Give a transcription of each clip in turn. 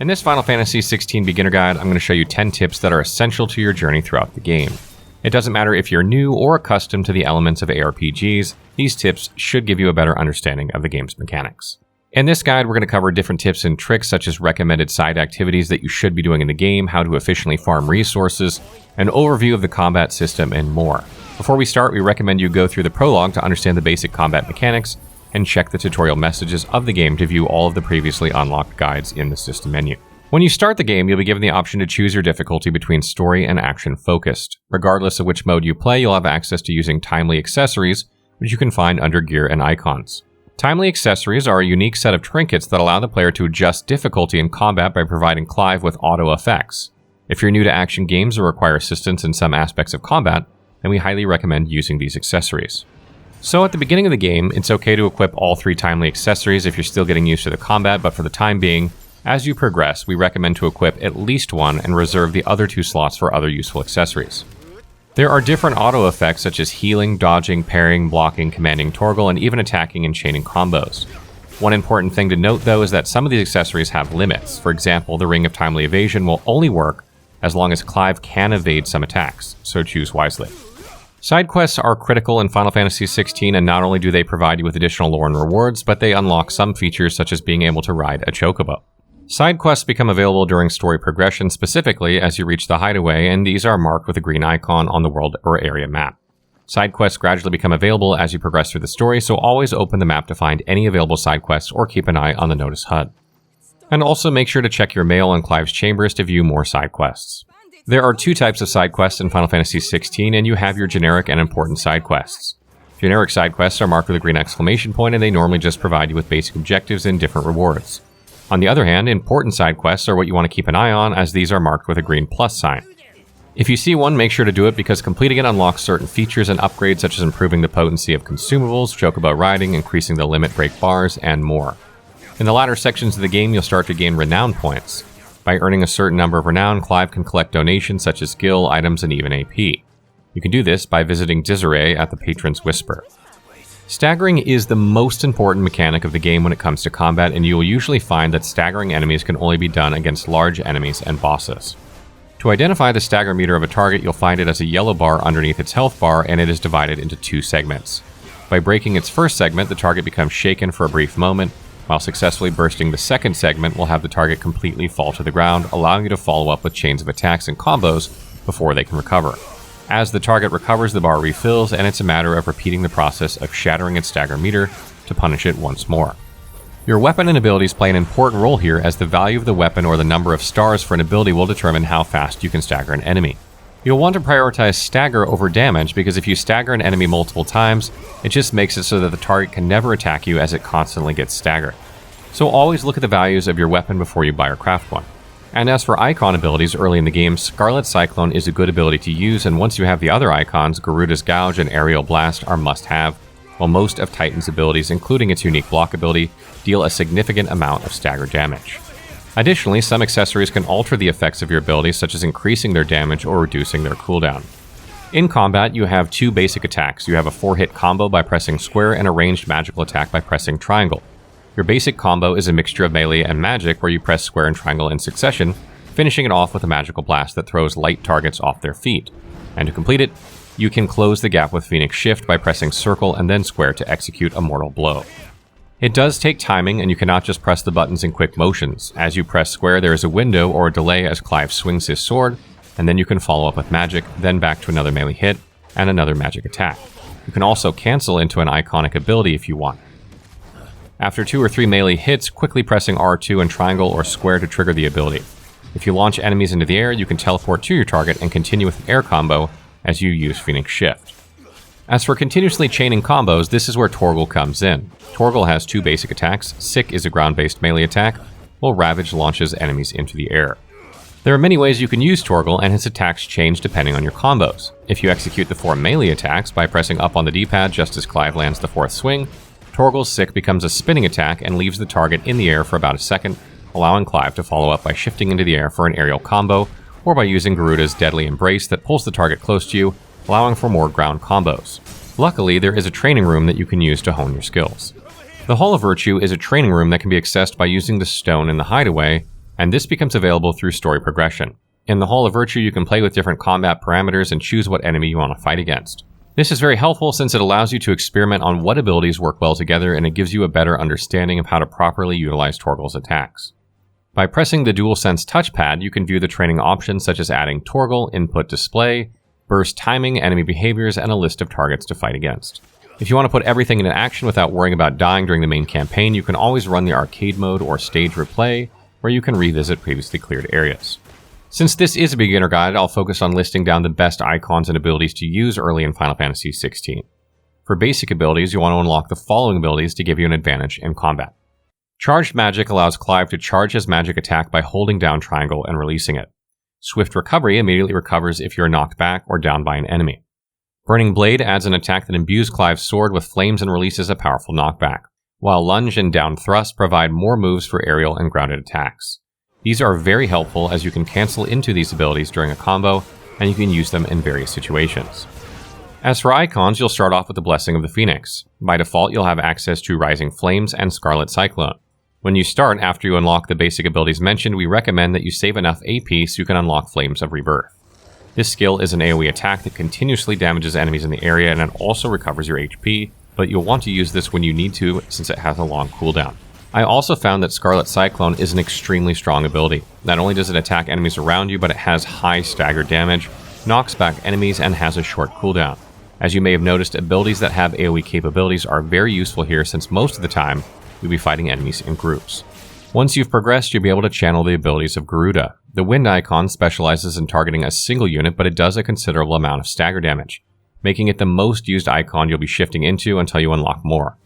In this Final Fantasy XVI beginner guide, I'm going to show you 10 tips that are essential to your journey throughout the game. It doesn't matter if you're new or accustomed to the elements of APRGs, these tips should give you a better understanding of the game's mechanics. In this guide, we're going to cover different tips and tricks such as recommended side activities that you should be doing in the game, how to efficiently farm resources, an overview of the combat system, and more. Before we start, we recommend you go through the prologue to understand the basic combat mechanics, and check the tutorial messages of the game to view all of the previously unlocked guides in the system menu. When you start the game, you'll be given the option to choose your difficulty between story and action focused. Regardless of which mode you play, you'll have access to using timely accessories, which you can find under gear and icons. Timely accessories are a unique set of trinkets that allow the player to adjust difficulty in combat by providing Clive with auto effects. If you're new to action games or require assistance in some aspects of combat, then we highly recommend using these accessories. So at the beginning of the game, it's okay to equip all 3 timely accessories if you're still getting used to the combat, but for the time being, as you progress, we recommend to equip at least 1 and reserve the other 2 slots for other useful accessories. There are different auto effects such as healing, dodging, parrying, blocking, commanding Torgal, and even attacking and chaining combos. One important thing to note though is that some of these accessories have limits. For example, the Ring of Timely Evasion will only work as long as Clive can evade some attacks, so choose wisely. Side quests are critical in Final Fantasy XVI, and not only do they provide you with additional lore and rewards, but they unlock some features such as being able to ride a chocobo. Side quests become available during story progression, specifically as you reach the hideaway, and these are marked with a green icon on the world or area map. Side quests gradually become available as you progress through the story, so always open the map to find any available side quests or keep an eye on the notice HUD. And also make sure to check your mail in Clive's chambers to view more side quests. There are 2 types of side quests in Final Fantasy XVI, and you have your generic and important side quests. Generic side quests are marked with a green exclamation point, and they normally just provide you with basic objectives and different rewards. On the other hand, important side quests are what you want to keep an eye on, as these are marked with a green plus sign. If you see one, make sure to do it because completing it unlocks certain features and upgrades such as improving the potency of consumables, chocobo riding, increasing the limit break bars, and more. In the latter sections of the game, you'll start to gain Renown points. By earning a certain number of Renown, Clive can collect donations such as skill, items, and even AP. You can do this by visiting Desiree at the Patron's Whisper. Staggering is the most important mechanic of the game when it comes to combat, and you will usually find that staggering enemies can only be done against large enemies and bosses. To identify the stagger meter of a target, you'll find it as a yellow bar underneath its health bar, and it is divided into 2 segments. By breaking its first segment, the target becomes shaken for a brief moment, while successfully bursting the second segment will have the target completely fall to the ground, allowing you to follow up with chains of attacks and combos before they can recover. As the target recovers, the bar refills, and it's a matter of repeating the process of shattering its stagger meter to punish it once more. Your weapon and abilities play an important role here, as the value of the weapon or the number of stars for an ability will determine how fast you can stagger an enemy. You'll want to prioritize stagger over damage, because if you stagger an enemy multiple times, it just makes it so that the target can never attack you as it constantly gets staggered. So always look at the values of your weapon before you buy or craft one. And as for icon abilities early in the game, Scarlet Cyclone is a good ability to use, and once you have the other icons, Garuda's Gouge and Aerial Blast are must-have, while most of Titan's abilities, including its unique block ability, deal a significant amount of stagger damage. Additionally, some accessories can alter the effects of your abilities, such as increasing their damage or reducing their cooldown. In combat, you have 2 basic attacks. You have a 4-hit combo by pressing square and a ranged magical attack by pressing triangle. Your basic combo is a mixture of melee and magic, where you press square and triangle in succession, finishing it off with a magical blast that throws light targets off their feet. And to complete it, you can close the gap with Phoenix Shift by pressing circle and then square to execute a mortal blow. It does take timing, and you cannot just press the buttons in quick motions. As you press square, there is a window or a delay as Clive swings his sword, and then you can follow up with magic, then back to another melee hit, and another magic attack. You can also cancel into an iconic ability if you want. After 2 or 3 melee hits, quickly pressing R2 and triangle or square to trigger the ability. If you launch enemies into the air, you can teleport to your target and continue with an air combo as you use Phoenix Shift. As for continuously chaining combos, this is where Torgal comes in. Torgal has 2 basic attacks. Sick is a ground-based melee attack, while Ravage launches enemies into the air. There are many ways you can use Torgal, and his attacks change depending on your combos. If you execute the 4 melee attacks by pressing up on the D-pad just as Clive lands the 4th swing, Torgal's Sick becomes a spinning attack and leaves the target in the air for about a second, allowing Clive to follow up by shifting into the air for an aerial combo, or by using Garuda's Deadly Embrace that pulls the target close to you, allowing for more ground combos. Luckily, there is a training room that you can use to hone your skills. The Hall of Virtue is a training room that can be accessed by using the stone in the hideaway, and this becomes available through story progression. In the Hall of Virtue, you can play with different combat parameters and choose what enemy you want to fight against. This is very helpful since it allows you to experiment on what abilities work well together, and it gives you a better understanding of how to properly utilize Torgal's attacks. By pressing the DualSense touchpad, you can view the training options such as adding Torgal, input display, burst timing, enemy behaviors, and a list of targets to fight against. If you want to put everything into action without worrying about dying during the main campaign, you can always run the arcade mode or stage replay, where you can revisit previously cleared areas. Since this is a beginner guide, I'll focus on listing down the best icons and abilities to use early in Final Fantasy XVI. For basic abilities, you want to unlock the following abilities to give you an advantage in combat. Charged Magic allows Clive to charge his magic attack by holding down triangle and releasing it. Swift Recovery immediately recovers if you're knocked back or down by an enemy. Burning Blade adds an attack that imbues Clive's sword with flames and releases a powerful knockback, while Lunge and Down Thrust provide more moves for aerial and grounded attacks. These are very helpful as you can cancel into these abilities during a combo, and you can use them in various situations. As for icons, you'll start off with the Blessing of the Phoenix. By default, you'll have access to Rising Flames and Scarlet Cyclone. When you start, after you unlock the basic abilities mentioned, we recommend that you save enough AP so you can unlock Flames of Rebirth. This skill is an AoE attack that continuously damages enemies in the area, and it also recovers your HP, but you'll want to use this when you need to since it has a long cooldown. I also found that Scarlet Cyclone is an extremely strong ability. Not only does it attack enemies around you, but it has high stagger damage, knocks back enemies, and has a short cooldown. As you may have noticed, abilities that have AoE capabilities are very useful here since most of the time, you'll be fighting enemies in groups. Once you've progressed, you'll be able to channel the abilities of Garuda. The Wind icon specializes in targeting a single unit, but it does a considerable amount of stagger damage, making it the most used icon you'll be shifting into until you unlock more.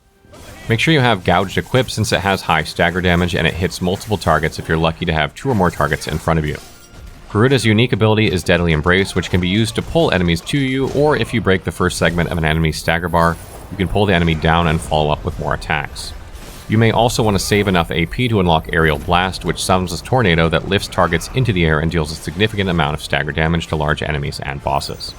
Make sure you have Gouged equipped since it has high stagger damage and it hits multiple targets if you're lucky to have 2 or more targets in front of you. Garuda's unique ability is Deadly Embrace, which can be used to pull enemies to you, or if you break the first segment of an enemy's stagger bar, you can pull the enemy down and follow up with more attacks. You may also want to save enough AP to unlock Aerial Blast, which summons a tornado that lifts targets into the air and deals a significant amount of stagger damage to large enemies and bosses.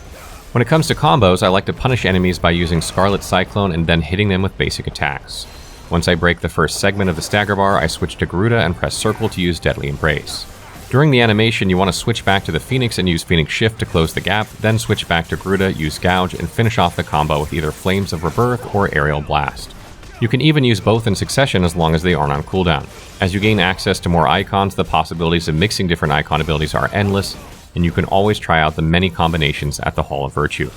When it comes to combos, I like to punish enemies by using Scarlet Cyclone and then hitting them with basic attacks. Once I break the first segment of the stagger bar, I switch to Garuda and press circle to use Deadly Embrace. During the animation, you want to switch back to the Phoenix and use Phoenix Shift to close the gap, then switch back to Garuda, use Gouge, and finish off the combo with either Flames of Rebirth or Aerial Blast. You can even use both in succession as long as they aren't on cooldown. As you gain access to more icons, the possibilities of mixing different icon abilities are endless, and you can always try out the many combinations at the Hall of Virtue.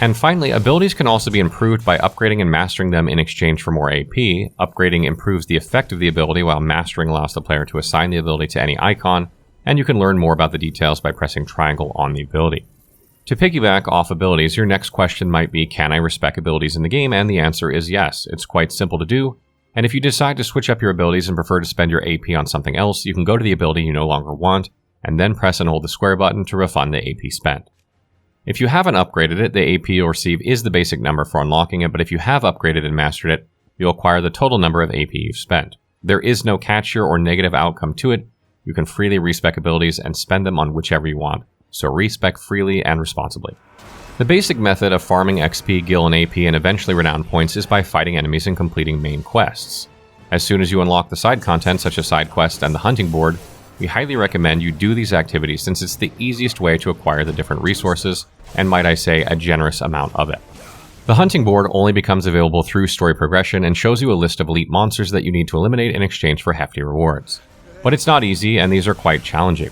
And finally, abilities can also be improved by upgrading and mastering them in exchange for more AP. Upgrading improves the effect of the ability, while mastering allows the player to assign the ability to any icon, and you can learn more about the details by pressing triangle on the ability. To piggyback off abilities, your next question might be, can I respec abilities in the game? And the answer is yes. It's quite simple to do, and if you decide to switch up your abilities and prefer to spend your AP on something else, you can go to the ability you no longer want, and then press and hold the square button to refund the AP spent. If you haven't upgraded it, the AP you'll receive is the basic number for unlocking it, but if you have upgraded and mastered it, you'll acquire the total number of AP you've spent. There is no catch here or negative outcome to it. You can freely respec abilities and spend them on whichever you want, so respec freely and responsibly. The basic method of farming XP, gil, and AP, and eventually Renown points is by fighting enemies and completing main quests. As soon as you unlock the side content such as side quests and the hunting board, we highly recommend you do these activities since it's the easiest way to acquire the different resources, and might I say, a generous amount of it. The hunting board only becomes available through story progression and shows you a list of elite monsters that you need to eliminate in exchange for hefty rewards. But it's not easy, and these are quite challenging.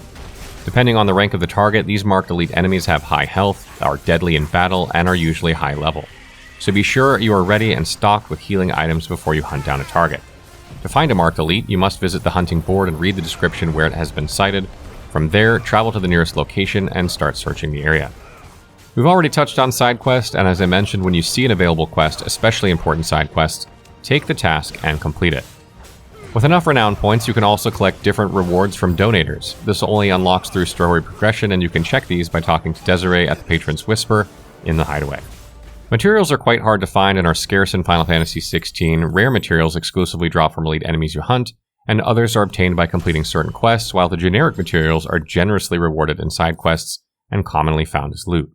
Depending on the rank of the target, these marked elite enemies have high health, are deadly in battle, and are usually high level. So be sure you are ready and stocked with healing items before you hunt down a target. To find a marked elite, you must visit the hunting board and read the description where it has been sighted. From there, travel to the nearest location and start searching the area. We've already touched on side quests, and as I mentioned, when you see an available quest, especially important side quests, take the task and complete it. With enough Renown points, you can also collect different rewards from donators. This only unlocks through story progression, and you can check these by talking to Desiree at the Patron's Whisper in the Hideaway. Materials are quite hard to find and are scarce in Final Fantasy XVI. Rare materials exclusively drop from elite enemies you hunt, and others are obtained by completing certain quests, while the generic materials are generously rewarded in side quests and commonly found as loot.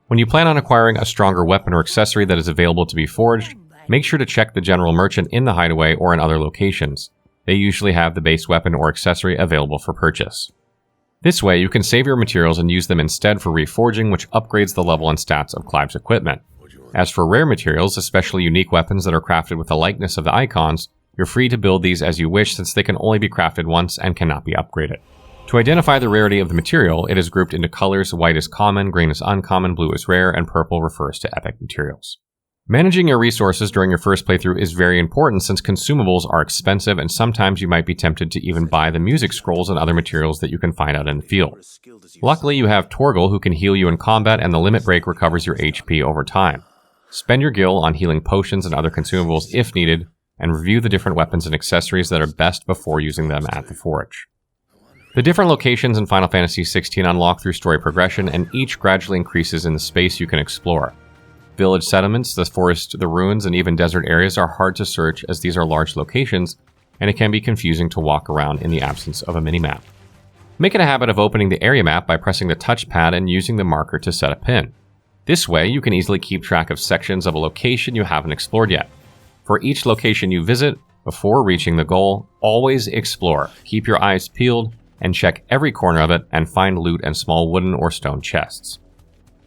When you plan on acquiring a stronger weapon or accessory that is available to be forged, make sure to check the general merchant in the Hideaway or in other locations. They usually have the base weapon or accessory available for purchase. This way, you can save your materials and use them instead for reforging, which upgrades the level and stats of Clive's equipment. As for rare materials, especially unique weapons that are crafted with the likeness of the Eikons, you're free to build these as you wish since they can only be crafted once and cannot be upgraded. To identify the rarity of the material, it is grouped into colors. White is common, green is uncommon, blue is rare, and purple refers to epic materials. Managing your resources during your first playthrough is very important since consumables are expensive and sometimes you might be tempted to even buy the music scrolls and other materials that you can find out in the field. Luckily, you have Torgal who can heal you in combat and the limit break recovers your HP over time. Spend your gil on healing potions and other consumables if needed, and review the different weapons and accessories that are best before using them at the forge. The different locations in Final Fantasy XVI unlock through story progression, and each gradually increases in the space you can explore. Village settlements, the forest, the ruins, and even desert areas are hard to search as these are large locations, and it can be confusing to walk around in the absence of a minimap. Make it a habit of opening the area map by pressing the touchpad and using the marker to set a pin. This way, you can easily keep track of sections of a location you haven't explored yet. For each location you visit, before reaching the goal, always explore, keep your eyes peeled, and check every corner of it and find loot and small wooden or stone chests.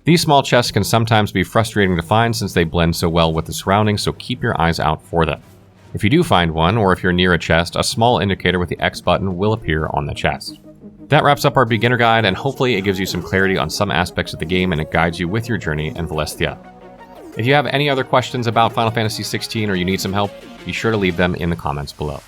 These small chests can sometimes be frustrating to find since they blend so well with the surroundings, so keep your eyes out for them. If you do find one, or if you're near a chest, a small indicator with the X button will appear on the chest. That wraps up our beginner guide, and hopefully it gives you some clarity on some aspects of the game and it guides you with your journey in Valisthea. If you have any other questions about Final Fantasy XVI or you need some help, be sure to leave them in the comments below.